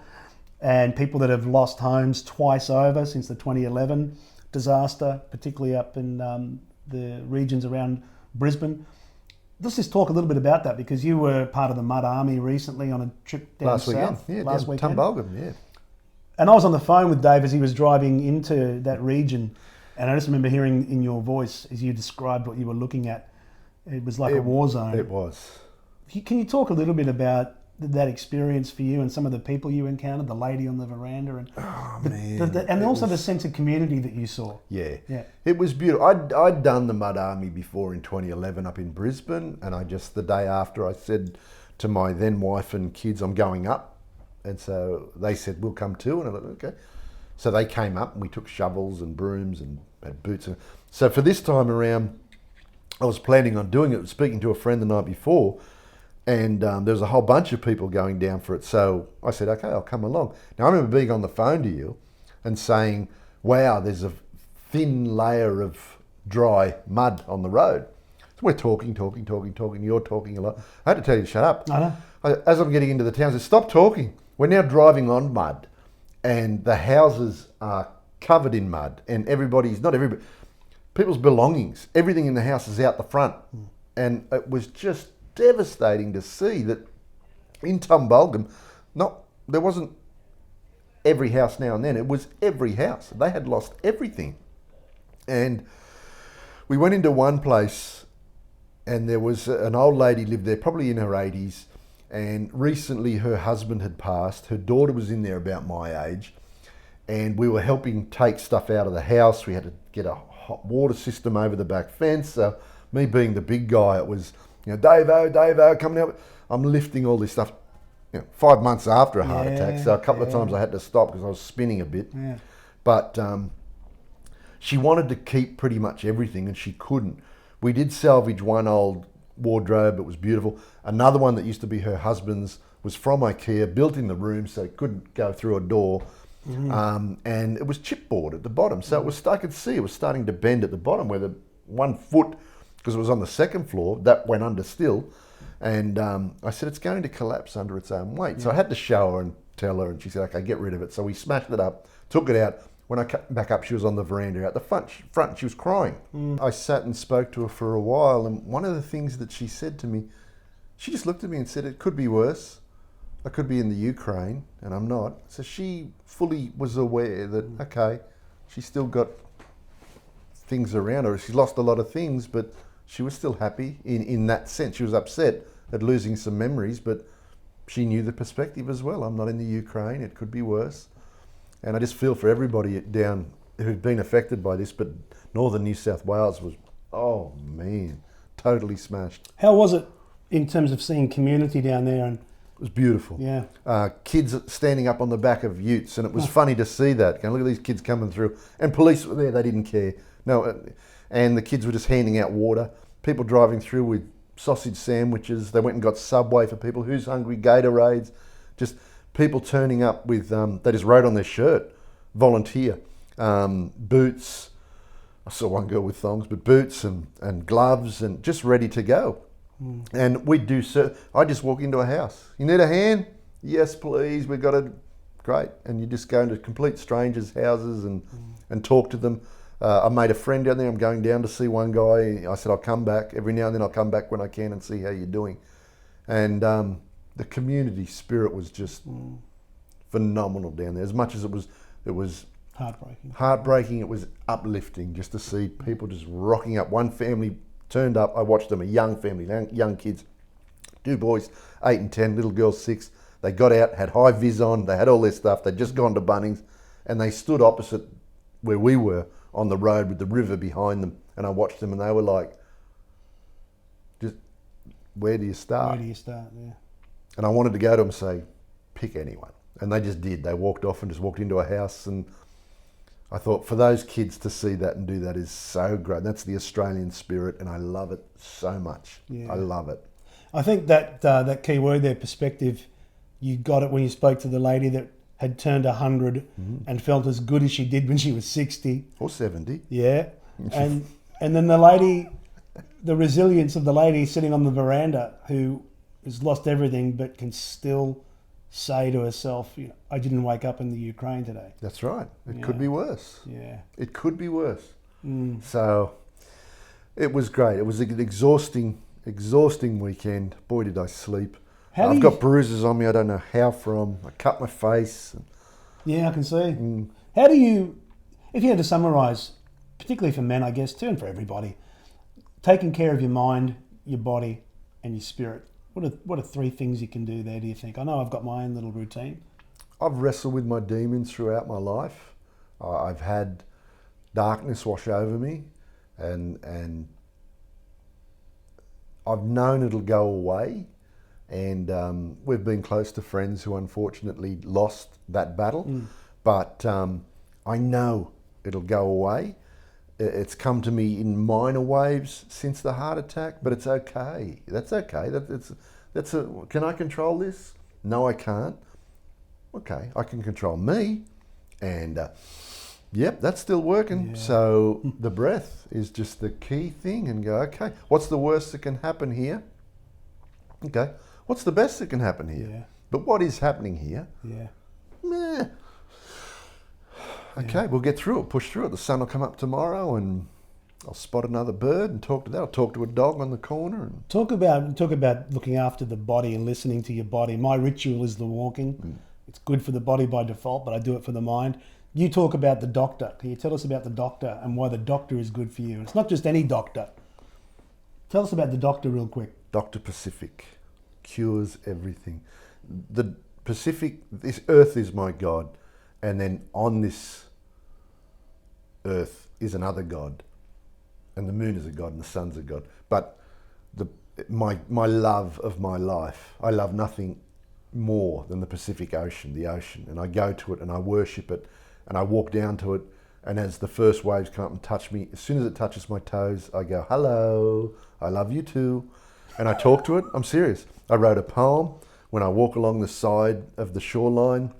and people that have lost homes twice over since the 2011 disaster, particularly up in the regions around Brisbane. Let's just talk a little bit about that, because you were part of the Mud Army recently on a trip down south. Last weekend. Tumbulgum, yeah. And I was on the phone with Dave as he was driving into that region, and I just remember hearing in your voice as you described what you were looking at, it was like a war zone. It was. Can you talk a little bit about that experience for you and some of the people you encountered, the lady on the veranda, and also the sense of community that you saw? Yeah. It was beautiful. I'd done the Mud Army before in 2011 up in Brisbane, and the day after I said to my then wife and kids, I'm going up. And so they said, we'll come too. And I thought, okay. So they came up and we took shovels and brooms and had boots. So for this time around, I was planning on doing it, speaking to a friend the night before, and there was a whole bunch of people going down for it. So I said, okay, I'll come along. Now, I remember being on the phone to you and saying, wow, there's a thin layer of dry mud on the road. So we're talking. You're talking a lot. I had to tell you to shut up. I know. As I'm getting into the town, I said, stop talking. We're now driving on mud, and the houses are covered in mud, and people's belongings, everything in the house is out the front. And it was just devastating to see that in Tumbulgum, there wasn't every house now and then, it was every house. They had lost everything. And we went into one place, and there was an old lady lived there, probably in her 80s, and recently her husband had passed. Her daughter was in there about my age, and we were helping take stuff out of the house. We had to get a hot water system over the back fence. So me being the big guy, it was, Dave-o, coming out. I'm lifting all this stuff, 5 months after a heart attack. So a couple of times I had to stop because I was spinning a bit. Yeah. But she wanted to keep pretty much everything, and she couldn't. We did salvage one old wardrobe. It was beautiful. Another one that used to be her husband's was from IKEA, built in the room so it couldn't go through a door. And it was chipboard at the bottom. So I could see it was starting to bend at the bottom where the 1 foot, because it was on the second floor, that went under still. And I said, it's going to collapse under its own weight. So I had to show her and tell her, and she said, okay, get rid of it. So we smashed it up, took it out. When I came back up, she was on the veranda out the front and she was crying. I sat and spoke to her for a while, and one of the things that she said to me, she just looked at me and said, it could be worse. I could be in the Ukraine, and I'm not. So she fully was aware that, okay, she's still got things around her. She's lost a lot of things, but she was still happy in that sense. She was upset at losing some memories, but she knew the perspective as well. I'm not in the Ukraine. It could be worse. And I just feel for everybody down who've been affected by this, but northern New South Wales was, oh man, totally smashed. How was it in terms of seeing community down there? And It was beautiful. yeah, Kids standing up on the back of utes, and it was funny to see that. Look at these kids coming through. And police were there, they didn't care. No, and the kids were just handing out water. People driving through with sausage sandwiches. They went and got Subway for people. Who's hungry? Gatorades. Just people turning up with, they just wrote on their shirt, volunteer. Boots. I saw one girl with thongs, but boots and gloves and just ready to go. And we do, I just walk into a house. You need a hand? Yes, please. We've got a, great. And you just go into complete strangers' houses and talk to them. I made a friend down there. I'm going down to see one guy. I said, I'll come back. Every now and then I'll come back when I can and see how you're doing. And the community spirit was just phenomenal down there. As much as it was heartbreaking, it was uplifting just to see people just rocking up. One family turned up. I watched them, a young family, young kids, 2 boys, 8 and 10, little girl 6. They got out, had high vis on, they had all their stuff. They'd just gone to Bunnings, and they stood opposite where we were on the road with the river behind them. And I watched them, and they were like, just, where do you start? Where do you start, yeah. And I wanted to go to them and say, pick anyone. And they just did. They walked off and just walked into a house, and I thought, for those kids to see that and do that is so great. That's the Australian spirit, and I love it so much. Yeah. I love it. I think that that key word there, perspective, you got it when you spoke to the lady that had turned 100 and felt as good as she did when she was 60. Or 70. Yeah. And then the lady, the resilience of the lady sitting on the veranda who has lost everything but can still say to herself, you know, I didn't wake up in the Ukraine today. That's right. It could be worse. Yeah. It could be worse. So it was great. It was an exhausting weekend. Boy, did I sleep. I've got bruises on me. I don't know how from. I cut my face. Yeah, I can see. How do you, if you had to summarise, particularly for men, I guess, too, and for everybody, taking care of your mind, your body, and your spirit, what are 3 things you can do there, do you think? I know I've got my own little routine. I've wrestled with my demons throughout my life. I've had darkness wash over me, and I've known it'll go away. And we've been close to friends who unfortunately lost that battle. But I know it'll go away. It's come to me in minor waves since the heart attack, but it's okay. That's okay. Can I control this? No, I can't. Okay, I can control me. And yep, that's still working. Yeah. So the breath is just the key thing, and go, okay, what's the worst that can happen here? Okay, what's the best that can happen here? Yeah. But what is happening here? Yeah. Meh. Okay, we'll get through it, push through it. The sun will come up tomorrow, and I'll spot another bird and talk to that. I'll talk to a dog on the corner. And talk about looking after the body and listening to your body. My ritual is the walking. It's good for the body by default, but I do it for the mind. You talk about the doctor. Can you tell us about the doctor and why the doctor is good for you? It's not just any doctor. Tell us about the doctor real quick. Dr. Pacific cures everything. The Pacific, this earth is my God, and then on this earth is another God, and the moon is a God and the sun's a God. But my love of my life, I love nothing more than the Pacific Ocean, the ocean, and I go to it and I worship it, and I walk down to it, and as the first waves come up and touch me, as soon as it touches my toes, I go, hello, I love you too. And I talk to it. I'm serious. I wrote a poem when I walk along the side of the shoreline,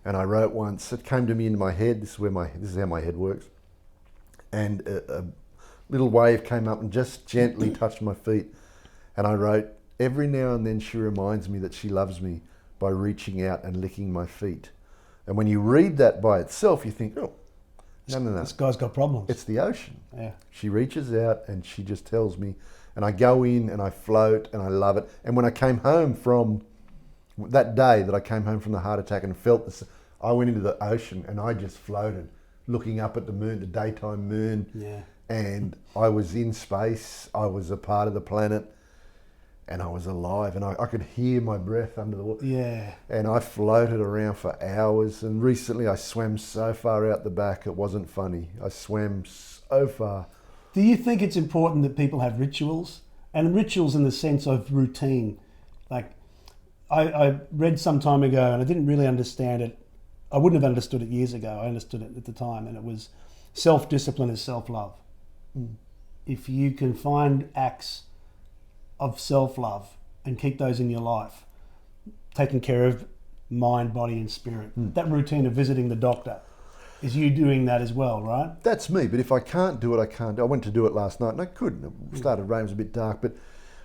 and I wrote once, it came to me into my head, this is how my head works, and a little wave came up and just gently touched my feet, and I wrote, every now and then she reminds me that she loves me by reaching out and licking my feet. And when you read that by itself, you think, oh, no. This guy's got problems. It's the ocean. Yeah. She reaches out and she just tells me, and I go in and I float and I love it. And when I came home from That day that I came home from the heart attack and felt this, I went into the ocean and I just floated, looking up at the moon, the daytime moon. Yeah. And I was in space. I was a part of the planet, and I was alive. And I could hear my breath under the water. Yeah. And I floated around for hours. And recently, I swam so far out the back it wasn't funny. I swam so far. Do you think it's important that people have rituals? And rituals in the sense of routine. Like, I read some time ago, and I didn't really understand it. I wouldn't have understood it years ago. I understood it at the time, and it was self-discipline is self-love. If you can find acts of self-love and keep those in your life, taking care of mind, body and spirit, that routine of visiting the doctor is you doing that as well, right? That's me, but if I can't do it, I can't do it. I went to do it last night and I couldn't. It started raining, it was a bit dark, but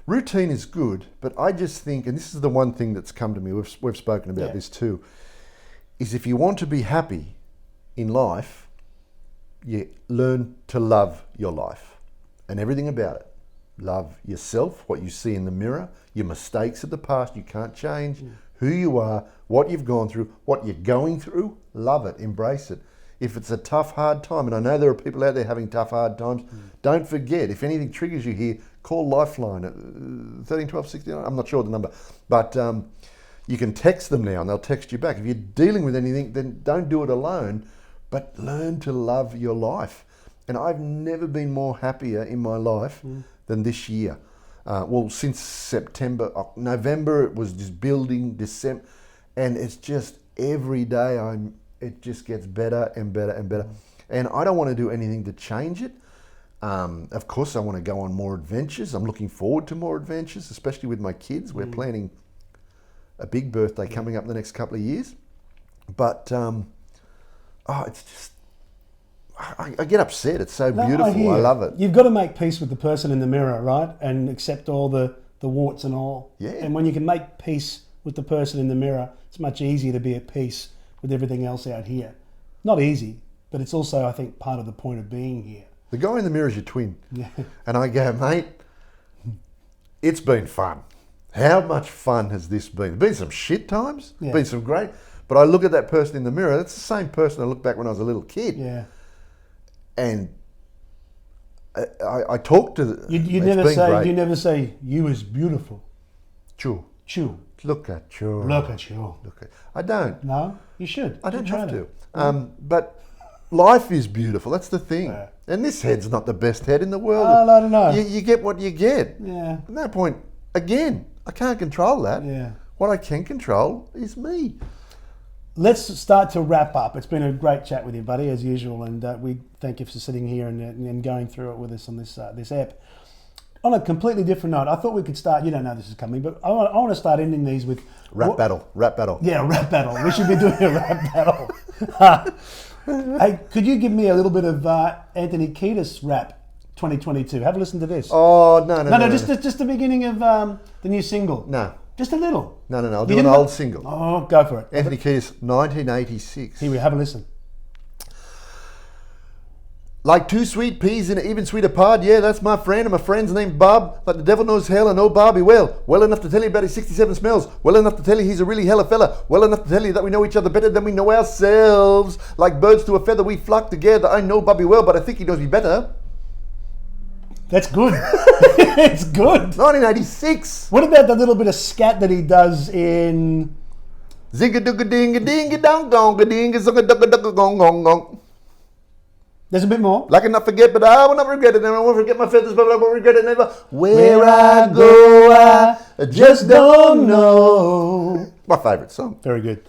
routine is good. But I just think, and this is the one thing that's come to me, we've spoken about this too, is if you want to be happy in life, you learn to love your life and everything about it. Love yourself, what you see in the mirror, your mistakes of the past you can't change, who you are, what you've gone through, what you're going through. Love it, embrace it. If it's a tough, hard time, and I know there are people out there having tough, hard times, don't forget, if anything triggers you here, call Lifeline at 13 12 69. I'm not sure the number, but you can text them now and they'll text you back. If you're dealing with anything, then don't do it alone. But learn to love your life. And I've never been more happier in my life than this year. Well, since September, November, it was just building, December. And it's just every day it just gets better and better and better. And I don't want to do anything to change it. Of course, I want to go on more adventures. I'm looking forward to more adventures, especially with my kids. We're planning a big birthday coming up in the next couple of years. But it's just, I get upset. It's so beautiful. I love it. You've got to make peace with the person in the mirror, right? And accept all the warts and all. Yeah. And when you can make peace with the person in the mirror, it's much easier to be at peace with everything else out here. Not easy, but it's also, I think, part of the point of being here. The guy in the mirror is your twin. Yeah. And I go, mate, it's been fun. How much fun has this been? There's been some shit times, been some great, but I look at that person in the mirror, that's the same person I look back when I was a little kid. Yeah. And I talk to the... You never say, you is beautiful. Chew. Look at you. Look at you. I don't. No, you should. I don't have to. But life is beautiful. That's the thing. Yeah. And this head's not the best head in the world. No. You get what you get. Yeah. At that point, again, I can't control that. Yeah. What I can control is me. Let's start to wrap up. It's been a great chat with you, buddy, as usual, and we thank you for sitting here and going through it with us on this app. On a completely different note, I thought we could start, you don't know this is coming, but I want to start ending these with... Rap battle. Yeah, rap battle. We should be doing a rap battle. Hey, could you give me a little bit of Anthony Kiedis Rap 2022? Have a listen to this. Oh, no. Just the beginning of the new single. No. Just a little. No. I'll do an old single. Oh, go for it. Anthony Kiedis, 1986. Here we have a listen. Like two sweet peas in an even sweeter pod, yeah, that's my friend, and my friend's named Bob. Like the devil knows hell, I know Bobby well. Well enough to tell you about his 67 smells. Well enough to tell you he's a really hella fella. Well enough to tell you that we know each other better than we know ourselves. Like birds to a feather, we flock together. I know Bobby well, but I think he knows me better. That's good. It's good. 1986. What about the little bit of scat that he does in... Zing-a-doo-ga-ding-a-ding-a-ding-a-zong-a-dugga-dugga-gong-gong-gong. There's a bit more. Like and not forget, but I will not regret it. And I won't forget my feathers, but I won't regret it never. Where I go, I just don't know. My favourite song. Very good.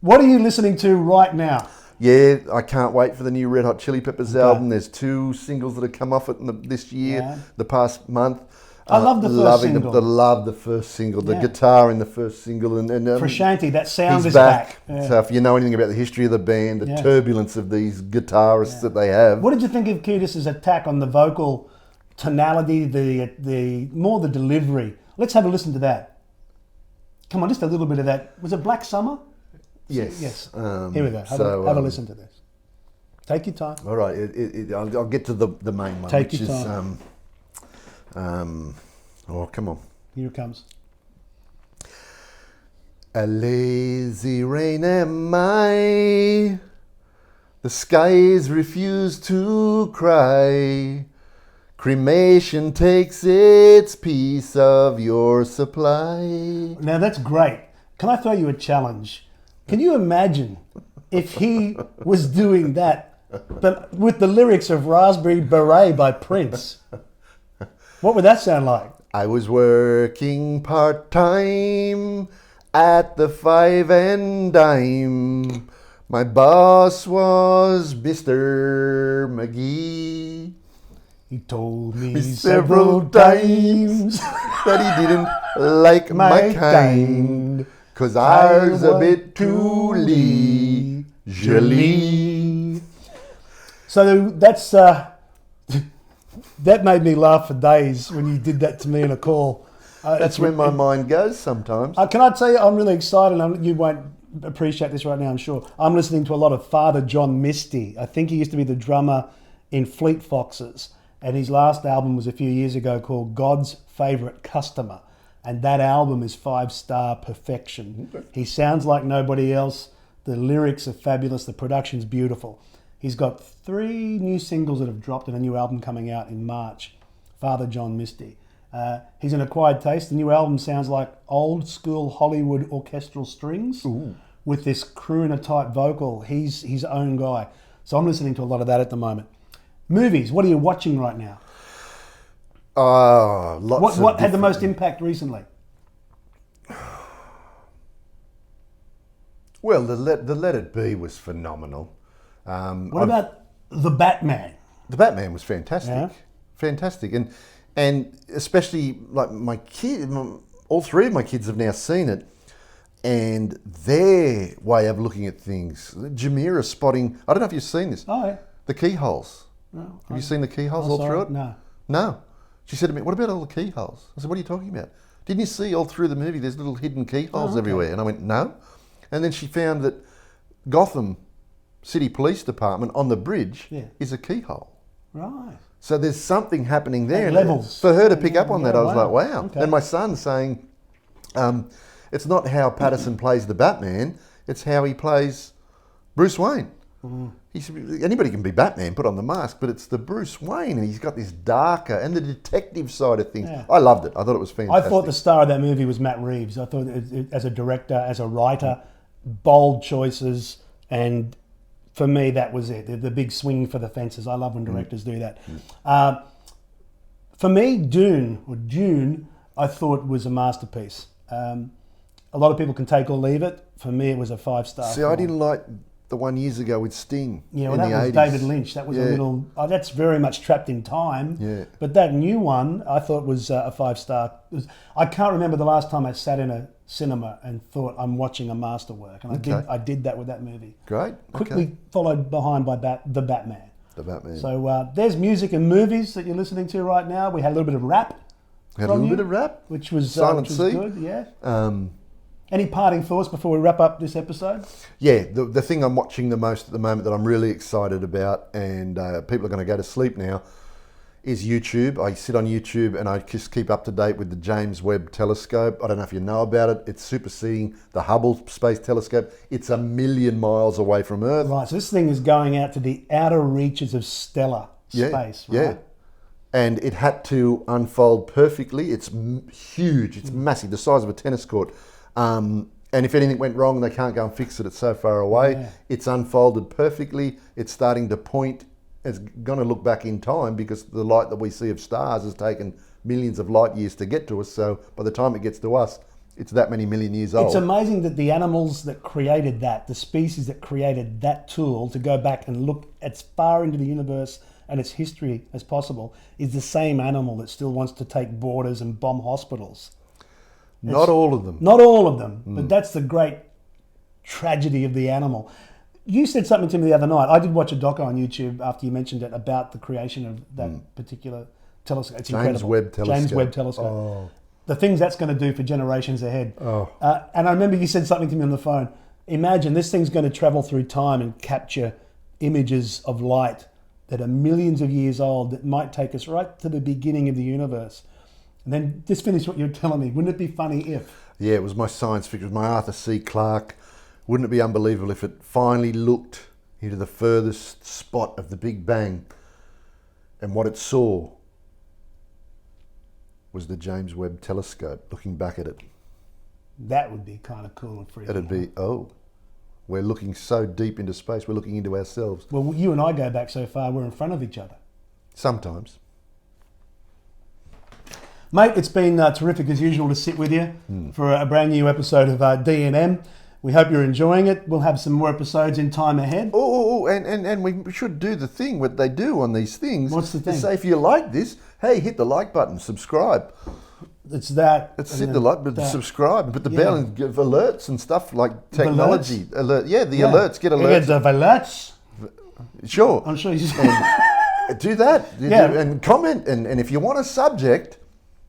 What are you listening to right now? Yeah, I can't wait for the new Red Hot Chili Peppers album. There's 2 singles that have come off it this year, the past month. I love the first single. Love the first single. The guitar in the first single. And Frusciante, that sound is back. Yeah. So if you know anything about the history of the band, the turbulence of these guitarists that they have. What did you think of Kiedis' attack on the vocal tonality, the more the delivery? Let's have a listen to that. Come on, just a little bit of that. Was it Black Summer? Yes. Yes. Here we go. Have a listen to this. Take your time. All right. I'll get to the main one. Take your time. Oh, come on. Here it comes. A lazy rain am I, the skies refuse to cry. Cremation takes its piece of your supply. Now that's great. Can I throw you a challenge? Can you imagine if he was doing that, but with the lyrics of Raspberry Beret by Prince? What would that sound like? I was working part-time at the 5 and dime. My boss was Mr. McGee. He told me Several times that he didn't like my kind, 'cause ours a bit too leisurely. So that's that made me laugh for days when you did that to me in a call. That's where my mind goes sometimes. Can I tell you, I'm really excited. You won't appreciate this right now, I'm sure. I'm listening to a lot of Father John Misty. I think he used to be the drummer in Fleet Foxes. And his last album was a few years ago called God's Favourite Customer. And that album is 5-star perfection. Okay. He sounds like nobody else. The lyrics are fabulous. The production's beautiful. He's got 3 new singles that have dropped and a new album coming out in March. Father John Misty. He's an acquired taste. The new album sounds like old school Hollywood orchestral strings. Ooh. With this crooner type vocal. He's his own guy. So I'm listening to a lot of that at the moment. Movies, what are you watching right now? Lots. What had the most impact recently? Well, the Let It Be was phenomenal. What about The Batman? The Batman was fantastic. Yeah. Fantastic. And especially like my kid, all 3 of my kids have now seen it, and their way of looking at things. Jamira spotting, I don't know if you've seen this. Oh, yeah. The keyholes. No, have you seen the keyholes all through it? No. No. She said to me, what about all the keyholes? I said, what are you talking about? Didn't you see all through the movie there's little hidden keyholes everywhere? And I went, no. And then she found that Gotham City Police Department on the bridge is a keyhole. Right. So there's something happening there. And levels. For her to pick up on that, I was like, wow. Okay. And my son saying, it's not how Patterson plays the Batman, it's how he plays Bruce Wayne. Mm. He said, anybody can be Batman, put on the mask, but it's the Bruce Wayne, and he's got this darker and the detective side of things. Yeah. I loved it. I thought it was fantastic. I thought the star of that movie was Matt Reeves. I thought as a director, as a writer, bold choices, and for me that was it. The big swing for the fences. I love when directors do that. For me, Dune, I thought was a masterpiece. A lot of people can take or leave it. For me, it was a 5-star. See, film. I didn't like the one years ago with Sting. Yeah, well, in that the was 80s. David Lynch. That was a little. That's very much trapped in time. Yeah. But that new one, I thought was a 5-star. I can't remember the last time I sat in a cinema and thought I'm watching a masterwork, and I did that with that movie. Great. Quickly followed behind by The Batman. The Batman. So there's music and movies that you're listening to right now. We had a little bit of rap. Which was good. Yeah. Any parting thoughts before we wrap up this episode? Yeah, the thing I'm watching the most at the moment that I'm really excited about, and people are going to go to sleep now, is YouTube. I sit on YouTube and I just keep up to date with the James Webb Telescope. I don't know if you know about it. It's superseding the Hubble Space Telescope. It's 1 million miles away from Earth. Right, so this thing is going out to the outer reaches of stellar space, right? Yeah. And it had to unfold perfectly. It's huge. It's massive, the size of a tennis court. And if anything went wrong, they can't go and fix it. It's so far away. Yeah. It's unfolded perfectly. It's starting to point. It's going to look back in time because the light that we see of stars has taken millions of light years to get to us. So by the time it gets to us, it's that many million years old. It's amazing that the animals that created that, the species that created that tool to go back and look as far into the universe and its history as possible, is the same animal that still wants to take borders and bomb hospitals. Not all of them. Not all of them, but that's the great tragedy of the animal. You said something to me the other night. I did watch a doco on YouTube after you mentioned it about the creation of that particular telescope. It's incredible. James Webb Telescope. Oh. The things that's going to do for generations ahead. Oh. And I remember you said something to me on the phone. Imagine this thing's going to travel through time and capture images of light that are millions of years old that might take us right to the beginning of the universe. And then just finish what you're telling me. Wouldn't it be funny if? Yeah, it was my science fiction. It was my Arthur C. Clarke. Wouldn't it be unbelievable if it finally looked into the furthest spot of the Big Bang, and what it saw was the James Webb Telescope looking back at it. That would be kind of cool and freaking. It'd be, we're looking so deep into space, we're looking into ourselves. Well, you and I go back so far, we're in front of each other. Sometimes. Mate, it's been terrific as usual to sit with you for a brand new episode of D&M. We hope you're enjoying it. We'll have some more episodes in time ahead. And we should do the thing, what they do on these things. What's the thing? Say, if you like this, hey, hit the like button, subscribe. It's that. It's hit the like button, subscribe, and put the bell and give alerts and stuff like technology. Alerts, get alerts. The alerts. Sure. I'm sure you do that. Yeah. And comment, and if you want a subject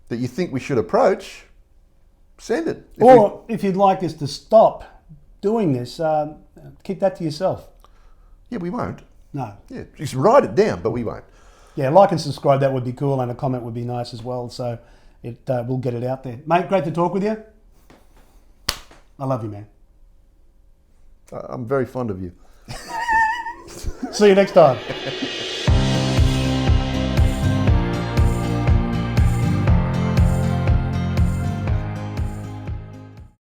that you think we should approach, send it. If you'd like us to stop doing this, keep that to yourself. Yeah, we won't. No. Yeah, just write it down, but we won't. Yeah, like and subscribe, that would be cool, and a comment would be nice as well, so we'll get it out there. Mate, great to talk with you. I love you, man. I'm very fond of you. See you next time.